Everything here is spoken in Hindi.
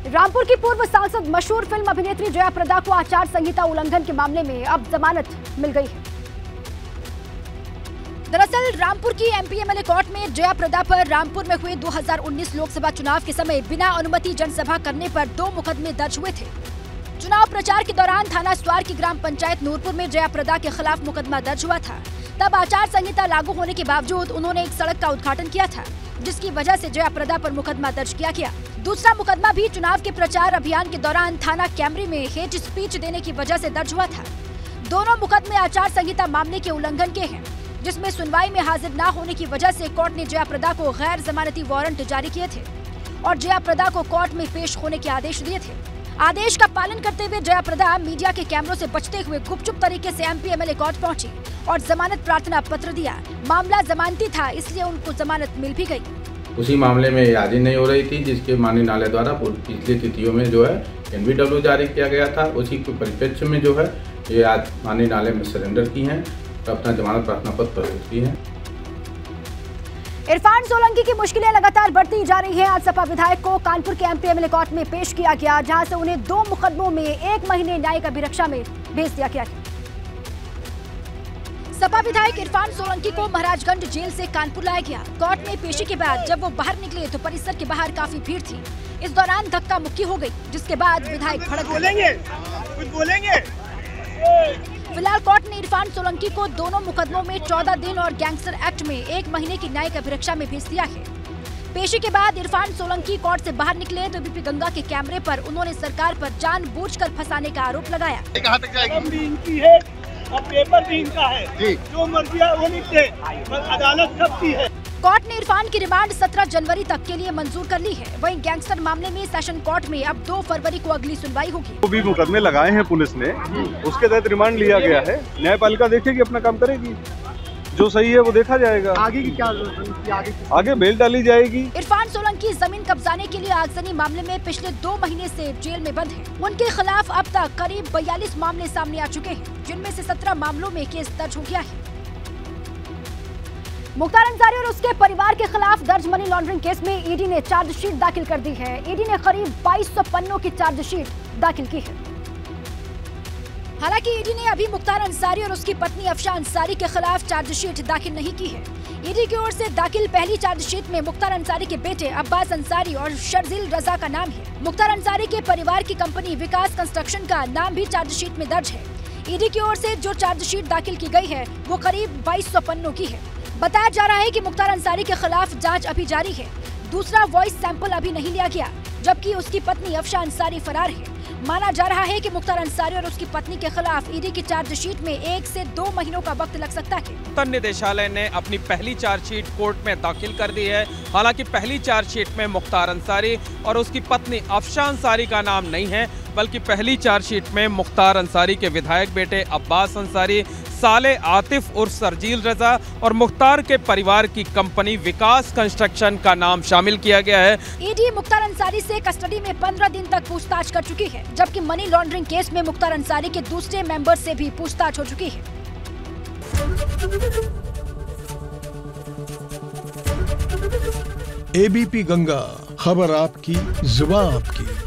रामपुर की पूर्व सांसद मशहूर फिल्म अभिनेत्री जया प्रदा को आचार संहिता उल्लंघन के मामले में अब जमानत मिल गई है। दरअसल रामपुर की एमपीएमएलए कोर्ट में जया प्रदा पर रामपुर में हुए 2019 लोकसभा चुनाव के समय बिना अनुमति जनसभा करने पर 2 मुकदमे दर्ज हुए थे। चुनाव प्रचार के दौरान थाना स्वार की ग्राम पंचायत नूरपुर में जया प्रदा के खिलाफ मुकदमा दर्ज हुआ था। तब आचार संहिता लागू होने के बावजूद उन्होंने एक सड़क का उद्घाटन किया था, जिसकी वजह से जया प्रदा पर मुकदमा दर्ज किया गया। दूसरा मुकदमा भी चुनाव के प्रचार अभियान के दौरान थाना कैमरे में हेट स्पीच देने की वजह से दर्ज हुआ था। दोनों मुकदमे आचार संहिता मामले के उल्लंघन के हैं, जिसमें सुनवाई में हाजिर न होने की वजह से कोर्ट ने जया प्रदा को गैर जमानती वारंट जारी किए थे और जया प्रदा को कोर्ट में पेश होने के आदेश दिए थे। आदेश का पालन करते हुए जया प्रदा मीडिया के कैमरों से बचते हुए गुपचुप तरीके से एमपीएमएलए कोर्ट पहुंची और जमानत प्रार्थना पत्र दिया। मामला जमानती था, इसलिए उनको जमानत मिल भी गई। उसी मामले में हाजिर नहीं हो रही थी, जिसके माननीय न्यायालय द्वारा पिछली तिथियों में जो है एनवीडब्ल्यू जारी किया गया था। उसी के परिप्रेक्ष्य में जो है ये आज माननीय न्यायालय में सरेंडर की हैं, तो अपना जमानत प्रार्थना पत्र प्रस्तुत की है। इरफान सोलंकी की मुश्किलें लगातार बढ़ती जा रही हैं। आज सपा विधायक को कानपुर के एमपीएमएलए कोर्ट में पेश किया गया, जहां से उन्हें 2 मुकदमों में 1 महीने न्यायिक अभिरक्षा में भेज दिया गया है। सपा विधायक इरफान सोलंकी को महाराजगंज जेल से कानपुर लाया गया। कोर्ट में पेशी के बाद जब वो बाहर निकले तो परिसर के बाहर काफी भीड़ थी। इस दौरान धक्का मुक्की हो गई, जिसके बाद विधायक भड़क गए। फिलहाल कोर्ट ने इरफान सोलंकी को दोनों मुकदमों में 14 दिन और गैंगस्टर एक्ट में 1 महीने की न्यायिक अभिरक्षा में भेज दिया है। पेशी के बाद इरफान सोलंकी कोर्ट से बाहर निकले तो बीपी गंगा के कैमरे पर उन्होंने सरकार पर जानबूझकर फंसाने का आरोप लगाया। कहां तक जाएगी? और पेपर भी इनका है, जो मर्जी है वो लिखते, अदालत सबकी है। कोर्ट ने इरफान की रिमांड 17 जनवरी तक के लिए मंजूर कर ली है। वहीं गैंगस्टर मामले में सेशन कोर्ट में अब 2 फरवरी को अगली सुनवाई होगी। वो भी मुकदमे लगाए हैं पुलिस ने, उसके तहत रिमांड लिया गया है। न्यायपालिका देखेगी, अपना काम करेगी, जो सही है वो देखा जाएगा। आगे की क्या आगे बेल डाली जाएगी। इरफान सोलंकी जमीन कब्जाने के लिए आगजनी मामले में पिछले 2 महीने से जेल में बंद है। उनके खिलाफ अब तक करीब 42 मामले सामने आ चुके हैं, जिनमें से 17 मामलों में केस दर्ज हो गया है। मुख्तार अंसारी और उसके परिवार के खिलाफ दर्ज मनी लॉन्ड्रिंग केस में ईडी ने चार्जशीट दाखिल कर दी है। ईडी ने करीब 2200 पन्नों की चार्जशीट दाखिल की है। हालांकि ईडी ने अभी मुख्तार अंसारी और उसकी पत्नी अफशा अंसारी के खिलाफ चार्जशीट दाखिल नहीं की है। ईडी की ओर से दाखिल पहली चार्जशीट में मुख्तार अंसारी के बेटे अब्बास अंसारी और शर्जील रजा का नाम है। मुख्तार अंसारी के परिवार की कंपनी विकास कंस्ट्रक्शन का नाम भी चार्जशीट में दर्ज है। ईडी की ओर से जो चार्जशीट दाखिल की गई है वो करीब 2200 पन्नों की है। बताया जा रहा है कि मुख्तार अंसारी के खिलाफ जांच अभी जारी है। दूसरा वॉइस सैंपल अभी नहीं लिया गया, जबकि उसकी पत्नी अफशा अंसारी फरार है। माना जा रहा है कि मुख्तार अंसारी और उसकी पत्नी के खिलाफ ईडी की चार्जशीट में 1 से 2 महीनों का वक्त लग सकता है। उत्तर निदेशालय ने अपनी पहली चार्जशीट कोर्ट में दाखिल कर दी है। हालांकि पहली चार्जशीट में मुख्तार अंसारी और उसकी पत्नी अफशा अंसारी का नाम नहीं है, बल्कि पहली चार्जशीट में मुख्तार अंसारी के विधायक बेटे अब्बास अंसारी, साले आतिफ उर्फ शर्जील रजा और मुख्तार के परिवार की कंपनी विकास कंस्ट्रक्शन का नाम शामिल किया गया है। ईडी मुख्तार अंसारी से कस्टडी में 15 दिन तक पूछताछ कर चुकी है, जबकि मनी लॉन्ड्रिंग केस में मुख्तार अंसारी के दूसरे मेंबर से भी पूछताछ हो चुकी है। एबीपी गंगा, खबर आपकी, जुबान आपकी।